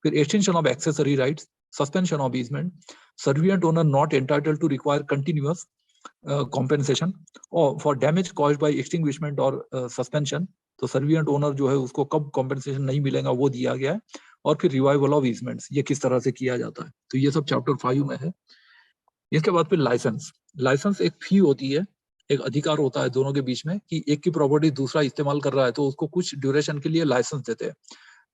फिर extension of accessory rights, suspension of easement, servient owner not entitled to require continuous compensation or for damage caused by extinguishment or suspension. तो servient owner जो है उसको कब compensation नहीं मिलेगा वो दिया गया है। और फिर रिवाइवल ऑफ ईजमेंट्स, ये किस तरह से किया जाता है, तो ये सब चैप्टर 5 में है। इसके बाद फिर लाइसेंस। लाइसेंस एक फी होती है, एक अधिकार होता है दोनों के बीच में कि एक की प्रॉपर्टी दूसरा इस्तेमाल कर रहा है तो उसको कुछ ड्यूरेशन के लिए लाइसेंस देते हैं।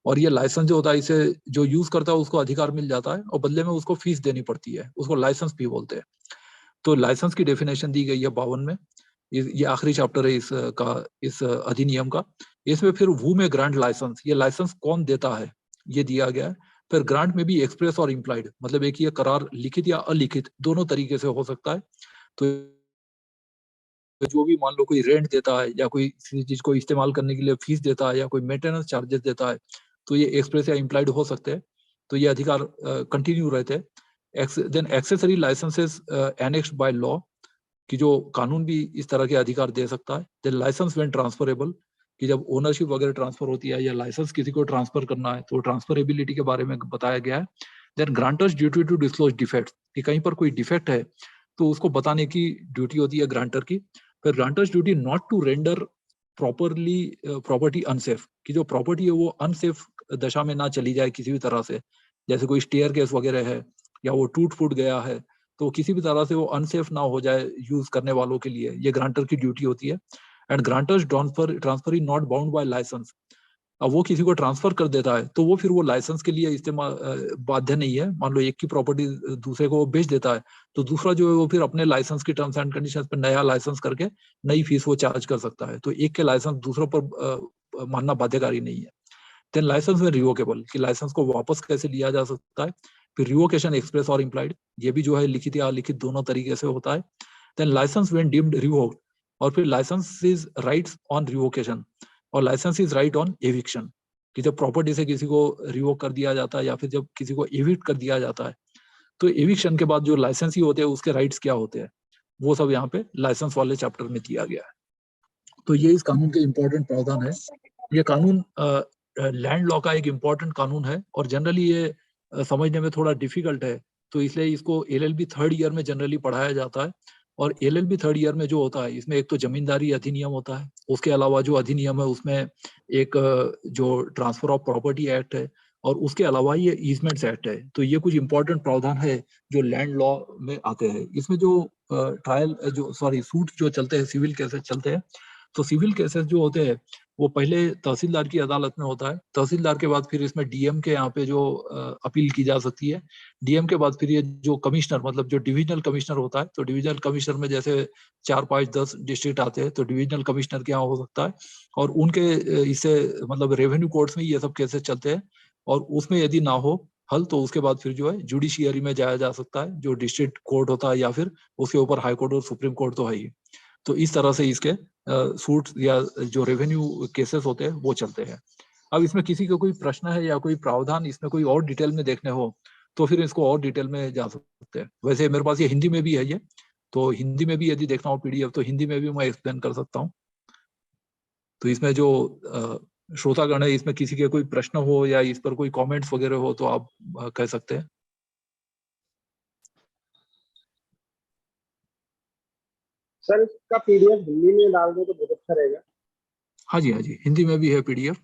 और ये लाइसेंस जो होता है, इसे जो यूज करता है उसको अधिकार मिल जाता है और बदले में उसको फीस देनी पड़ती है, उसको लाइसेंस फी बोलते हैं। तो लाइसेंस की डेफिनेशन दी गई है 52 में। ये आखिरी चैप्टर है इस अधिनियम का। इसमें फिर वू में ग्रांट लाइसेंस, ये लाइसेंस कौन देता है ये दिया गया है। फिर ग्रांट में भी एक्सप्रेस और इम्प्लाइड, मतलब एक ये करार लिखित या अलिखित दोनों तरीके से हो सकता है। तो जो भी मान लो कोई रेंट देता है या कोई चीज को इस्तेमाल करने के लिए फीस देता है या कोई मेंटेनेंस चार्जेस देता है, तो ये एक्सप्रेस या इम्प्लाइड हो सकते हैं। तो ये अधिकार कंटिन्यू रहते हैं। Then accessory licenses annexed by law, कि जो कानून भी इस तरह के अधिकार दे सकता है। देन लाइसेंस व्हेन ट्रांसफरेबल, कि जब ओनरशिप वगैरह ट्रांसफर होती है या लाइसेंस किसी को ट्रांसफर करना है तो ट्रांसफरेबिलिटी के बारे में बताया गया है। Then grantor's duty to disclose defects, कि कहीं पर कोई डिफेक्ट है तो उसको बताने की ड्यूटी होती है ग्रांटर की। फिर grantor's duty not to render properly property unsafe, कि जो प्रॉपर्टी है वो अनसेफ दशा में ना चली जाए किसी भी तरह से, जैसे कोई स्टेयर केस वगैरह है या वो टूट फूट गया है तो किसी भी तरह से वो अनसेफ ना हो जाए यूज करने वालों के लिए, ये ग्रांटर की ड्यूटी होती है। And grantor's transfer is not bound by license, अब वो किसी को ट्रांसफर कर देता है तो वो फिर वो लाइसेंस के लिए इस्तेमाल बाध्य नहीं है। मान लो एक की प्रॉपर्टी दूसरे को बेच देता है तो दूसरा जो है वो फिर अपने लाइसेंस की टर्म्स एंड कंडीशंस पर नया लाइसेंस करके नई फीस वो चार्ज कर सकता है। तो एक के लाइसेंस दूसरों पर मानना बाध्यकारी नहीं है। देन लाइसेंस में रिवोकेबल, कि लाइसेंस को वापस कैसे लिया जा सकता है। फिर रिवोकेशन एक्सप्रेस और इम्प्लाइड, ये भी जो है लिखित या अलिखित दोनों तरीके से होता है। Then license when deemed revoked, और फिर license is rights on revocation और license is right on eviction, कि जब प्रॉपर्टी से किसी को रिवोक कर दिया जाता है या फिर जब किसी को एविक्ट कर दिया जाता है तो एविक्शन के बाद जो लाइसेंस ही होते हैं उसके राइट्स क्या होते हैं, वो सब यहाँ पे लाइसेंस वाले चैप्टर में दिया गया है। तो ये इस कानून के इम्पोर्टेंट प्रावधान है। ये कानून लैंड लॉ का एक इम्पोर्टेंट कानून है और जनरली ये समझने में थोड़ा डिफिकल्ट है, तो इसलिए इसको एलएलबी थर्ड ईयर में जनरली पढ़ाया जाता है। और एलएलबी थर्ड ईयर में जो होता है इसमें एक तो जमींदारी अधिनियम होता है, उसके अलावा जो अधिनियम है उसमें एक जो ट्रांसफर ऑफ प्रॉपर्टी एक्ट है और उसके अलावा ये ईजमेंट्स एक्ट है। तो ये कुछ इंपॉर्टेंट प्रावधान है जो लैंड लॉ में आते हैं। इसमें जो सूट जो चलते हैं, सिविल केसेस चलते हैं, तो सिविल केसेस जो होते हैं वो पहले तहसीलदार की अदालत में होता है। तहसीलदार के बाद फिर इसमें डीएम के यहाँ पे जो अपील की जा सकती है। डीएम के बाद फिर ये जो कमिश्नर, मतलब जो डिविजनल कमिश्नर होता है, तो डिविजनल कमिश्नर में जैसे 4, 5, 10 डिस्ट्रिक्ट आते हैं तो डिविजनल कमिश्नर के यहाँ हो सकता है। और उनके इससे मतलब रेवेन्यू कोर्ट्स में ये सब केसेस चलते हैं और उसमें यदि ना हो हल तो उसके बाद फिर जो है जुडिशियरी में जाया जा सकता है, जो डिस्ट्रिक्ट कोर्ट होता है या फिर उसके ऊपर हाई कोर्ट और सुप्रीम कोर्ट तो है ही। तो इस तरह से इसके सूट या जो रेवेन्यू केसेस होते हैं वो चलते हैं। अब इसमें किसी को कोई प्रश्न है या कोई प्रावधान इसमें कोई और डिटेल में देखने हो तो फिर इसको और डिटेल में जा सकते हैं। वैसे मेरे पास ये हिंदी में भी है, ये तो हिंदी में भी यदि देखना हो पीडीएफ तो हिंदी में भी मैं एक्सप्लेन कर सकता हूँ। तो इसमें जो श्रोतागण है इसमें किसी के कोई प्रश्न हो या इस पर कोई कमेंट्स वगैरह हो तो आप कह सकते हैं। सर इसका पीडीएफ हिंदी में डाल दो तो बहुत अच्छा रहेगा। हाँ जी, हाँ जी, हिंदी में भी है पीडीएफ,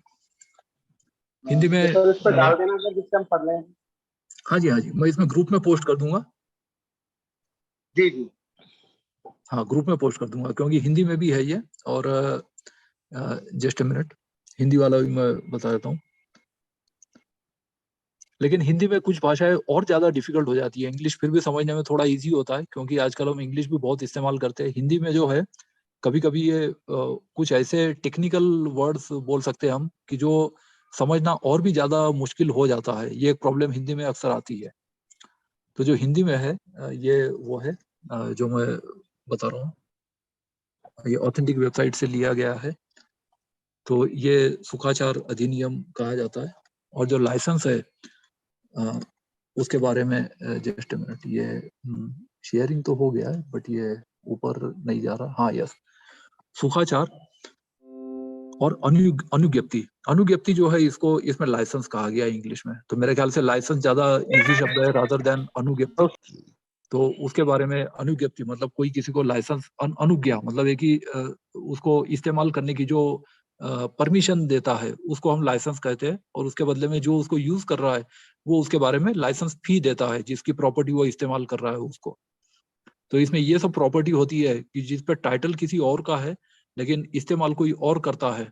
हिंदी में। तो सर इस पर डाल देना सर जिससे हम पढ़ लें। हाँ जी, हाँ जी, मैं इसमें ग्रुप में पोस्ट कर दूंगा। जी जी हाँ, ग्रुप में पोस्ट कर दूंगा क्योंकि हिंदी में भी है ये। और जस्ट अ मिनट, हिंदी वाला भी मैं बता देता हूँ। लेकिन हिंदी में कुछ भाषाएं और ज्यादा डिफिकल्ट हो जाती है, इंग्लिश फिर भी समझने में थोड़ा इजी होता है क्योंकि आजकल हम इंग्लिश भी बहुत इस्तेमाल करते हैं। हिंदी में जो है कभी कभी ये कुछ ऐसे टेक्निकल वर्ड्स बोल सकते हैं हम कि जो समझना और भी ज्यादा मुश्किल हो जाता है। ये एक प्रॉब्लम हिंदी में अक्सर आती है। तो जो हिंदी में है ये वो है जो मैं बता रहा हूँ, ये ऑथेंटिक वेबसाइट से लिया गया है। तो ये सुखाचार अधिनियम कहा जाता है। और जो लाइसेंस है उसके बारे में जस्ट मिनट, ये शेयरिंग तो हो गया है बट ये ऊपर नहीं जा रहा। हाँ यस, सुखाचार और अनुज्ञप्ति, अनुज्ञप्ति जो है इसको इसमें लाइसेंस कहा गया है इंग्लिश में, तो मेरे ख्याल से लाइसेंस ज्यादा इजी शब्द है रादर देन अनुज्ञप्ति। तो उसके बारे में अनुज्ञप्ति मतलब कोई किसी को लाइसेंस अनुज्ञा मतलब है कि उसको इस्तेमाल करने की जो परमिशन देता है उसको हम लाइसेंस कहते हैं, और उसके बदले में जो उसको यूज कर रहा है वो उसके बारे में लाइसेंस फी देता है, जिसकी प्रॉपर्टी वो इस्तेमाल कर रहा है उसको। तो इसमें ये सब प्रॉपर्टी होती है कि जिस पे टाइटल किसी और का है लेकिन इस्तेमाल कोई और करता है,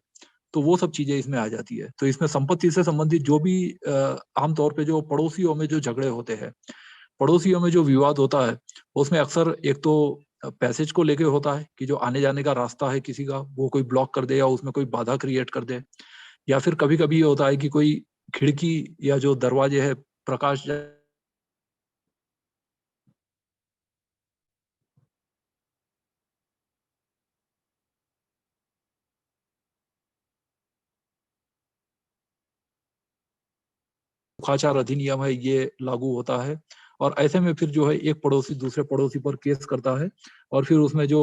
तो वो सब चीजें इसमें आ जाती है। तो इसमें संपत्ति से संबंधित जो भी आमतौर पे जो पड़ोसियों में जो झगड़े होते हैं, पड़ोसियों में जो विवाद होता है, उसमें अक्सर एक तो पैसेज को लेके होता है कि जो आने जाने का रास्ता है किसी का वो कोई ब्लॉक कर दे या उसमें कोई बाधा क्रिएट कर दे, या फिर कभी कभी ये होता है कि कोई खिड़की या जो दरवाजे है प्रकाश सुखाचार अधिनियम है ये लागू होता है, और ऐसे में फिर जो है एक पड़ोसी दूसरे पड़ोसी पर केस करता है, और फिर उसमें जो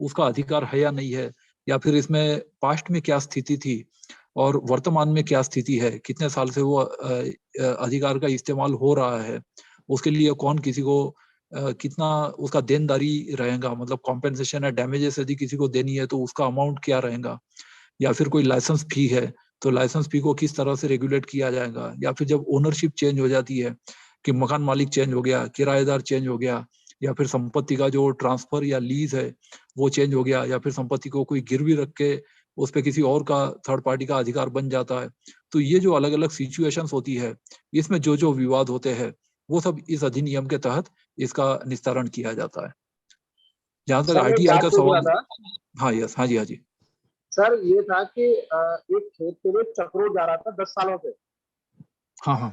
उसका अधिकार है या नहीं है, या फिर इसमें पास्ट में क्या स्थिति थी और वर्तमान में क्या स्थिति है, कितने साल से वो अधिकार का इस्तेमाल हो रहा है, उसके लिए कौन किसी को कितना उसका देनदारी रहेगा, मतलब कॉम्पेंसेशन या डैमेजेस यदि किसी को देनी है तो उसका अमाउंट क्या रहेगा, या फिर कोई लाइसेंस फी है तो लाइसेंस फी को किस तरह से रेगुलेट किया जाएगा, या फिर जब ओनरशिप चेंज हो जाती है कि मकान मालिक चेंज हो गया, किराएदार चेंज हो गया, या फिर संपत्ति का जो ट्रांसफर या लीज है वो चेंज हो गया, या फिर संपत्ति को कोई गिरवी रख के उस पर किसी और का थर्ड पार्टी का अधिकार बन जाता है, तो ये जो अलग अलग सिचुएशंस होती है इसमें जो जो विवाद होते हैं वो सब इस अधिनियम के तहत इसका निस्तारण किया जाता है। जहां तक आरटीआई का सवाल, हाँ यस, हाँ जी, हाँ जी सर, ये था कि एक खेत के लिए चक्रोड़ जा रहा था 10 सालों से। हाँ हाँ,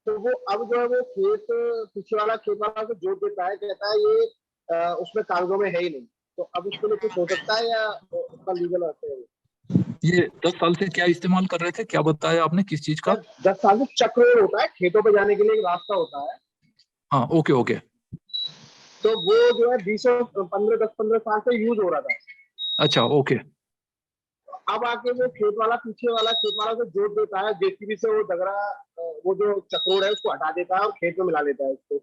तो वो अब जो है वो खेत पीछे वाला खेत वाला को जोड़ देता है, कहता है ये उसमें कागजों में है ही नहीं, तो अब उसके लिए कुछ हो सकता है या उसका लीगल रहता है? ये 10 साल से क्या इस्तेमाल कर रहे थे, क्या बताया आपने, किस चीज का? 10 साल से चक्रोड़ होता है, खेतों पे जाने के लिए एक रास्ता होता है। हाँ, ओके ओके, तो वो जो है 10-15 साल से यूज हो रहा था। अच्छा ओके, अब आके वो खेत वाला पीछे वाला खेत वाला को जोड़ देता है, जेसीबी से वो डगरा वो जो चक्रोड़ है उसको हटा देता है और खेत में मिला देता है उसको।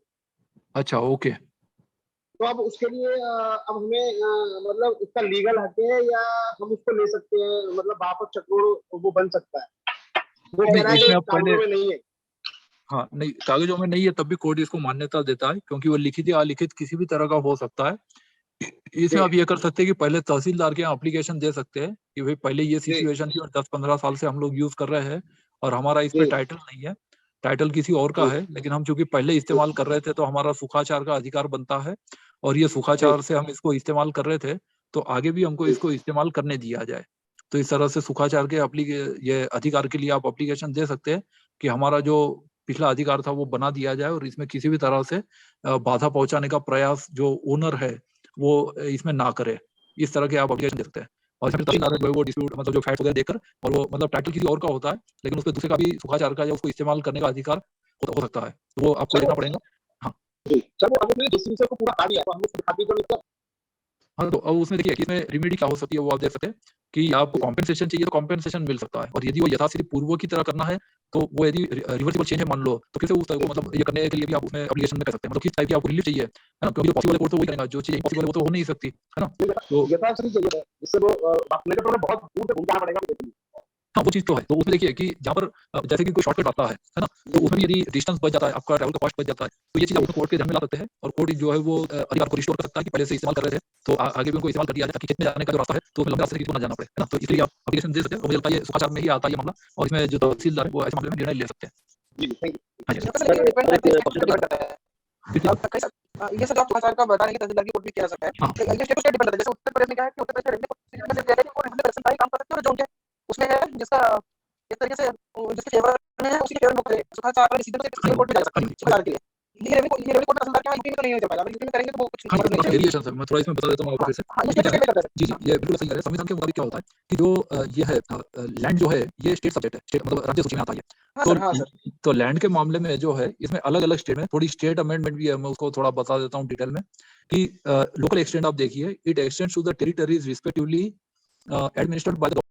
अच्छा ओके, तो अब उसके लिए अब हमें मतलब इसका लीगल हक है या हम उसको ले सकते हैं, मतलब वापस चक्रोड़ वो बन सकता है? वो कह रहा है कि कागजों में नहीं है। हाँ नहीं, कागजों में नहीं है तब भी कोर्ट इसको मान्यता देता है, क्योंकि वो लिखित या अलिखित किसी भी तरह का हो सकता है। इसमें आप ये कर सकते हैं कि पहले तहसीलदार के यहाँ एप्लीकेशन दे सकते हैं कि भाई पहले ये सिचुएशन थी और 10-15 साल से हम लोग यूज कर रहे हैं और हमारा इस पे टाइटल नहीं है, टाइटल किसी और का है, लेकिन हम चूंकि पहले इस्तेमाल कर रहे थे तो हमारा सुखाचार का अधिकार बनता है, और ये सुखाचार से हम इसको इस्तेमाल कर रहे थे तो आगे भी हमको इसको इस्तेमाल करने दिया जाए। तो इस तरह से सुखाचार के ये अधिकार के लिए आप एप्लीकेशन दे सकते हैं कि हमारा जो पिछला अधिकार था वो बना दिया जाए और इसमें किसी भी तरह से बाधा पहुंचाने का प्रयास जो ओनर है वो इसमें ना करे। इस तरह के आप एप्लीकेशन दे सकते हैं, और फिर तहसीलदार जो है वो डिस्प्यूट मतलब जो फैक्ट वगैरह देखकर, और वो मतलब टाइटल किसी और का होता है लेकिन उस पर दूसरे का भी सुखाचार का या उसको इस्तेमाल करने का अधिकार हो सकता है, तो वो आपको देखना पड़ेगा। हाँ हाँ, तो अब उसमें देखिए कि इसमें रेमेडी क्या हो सकती है वो आप देख सकते हैं कि आपको कॉम्पेंसेशन चाहिए तो कॉम्पेंसेशन मिल सकता है, और यदि वो यथास्थिति पूर्व की तरह करना है तो वो यदि रिवर्सिबल चेंज है मान लो तो फिर से उस तरह को मतलब ये करने के लिए भी आप उसमें एप्लीकेशन में कर सकते हैं, मतलब किस टाइप की आपको रिलीफ चाहिए, है ना, क्योंकि पॉसिबल कोर्ट तो वही करेगा, जो चीज इम्पॉसिबल है वो तो हो नहीं सकती, है ना, तो इससे वो बहुत दूर से घूमना पड़ेगा। हाँ वो चीज तो है। तो उसमें देखिए कि जहाँ पर जैसे कि कोई शॉर्टकट आता है ना, तो उसमें भी यदि डिस्टेंस बच जाता है, आपका ट्रैवल का कॉस्ट बच जाता है, तो ये चीज आप कोर्ट के ध्यान में ला सकते हैं, और कोर्ट जो है वो अधिकार को रिस्टोर कर सकता है कि पहले से इस्तेमाल कर रहे थे तो आगे भी उनको इस्तेमाल कर दिया जाए ताकि खेत में जाने का जो रास्ता है तो लंबे रास्ते किसी को ना जाना पड़े, है ना, तो इसलिए आप एप्लीकेशन दे सकते हैं, और मुझे लगता है ये सुखाचार में ही आता है ये मामला, और इसमें जो तहसीलदार है वो ऐसे मामले में निर्णय ले सकते हैं। ये सब सुखाचार का बता रहे हैं कि तहसीलदार की कोर्ट भी किया सकता है, ये स्टेट टू स्टेट डिपेंड करता है। जैसे उत्तर प्रदेश में क्या है कि उत्तर प्रदेश रेवेन्यू रेवेन्यू का ही काम कर सकते हैं, और जो उनके उसमें है जिसका इस तरीके से जिसके फेवर में है उसी के फेवर में सुखाचार सीधे तो कोर्ट में जा सकता है सुखाचार के लिए। ये रेवेन्यू कोर्ट तहसीलदार के यूपी में तो नहीं हो पाएगा, अगर यूपी में करेंगे तो वो कुछ वेरिएशन है, मैं थोड़ा इसमें बता देता हूँ आपको फिर से। जी जी, ये बिल्कुल सही है। संविधान के मुताबिक क्या होता है कि जो ये है लैंड जो है ये स्टेट सब्जेक्ट है, स्टेट मतलब राज्य सूची में आता है, तो लैंड के मामले में जो है इसमें अलग अलग स्टेट में थोड़ी स्टेट अमेंडमेंट भी है, मैं उसको थोड़ा बता देता हूँ डिटेल में कि लोकल एक्सटेंड आप देखिए, it extends to the territories respectively administered by the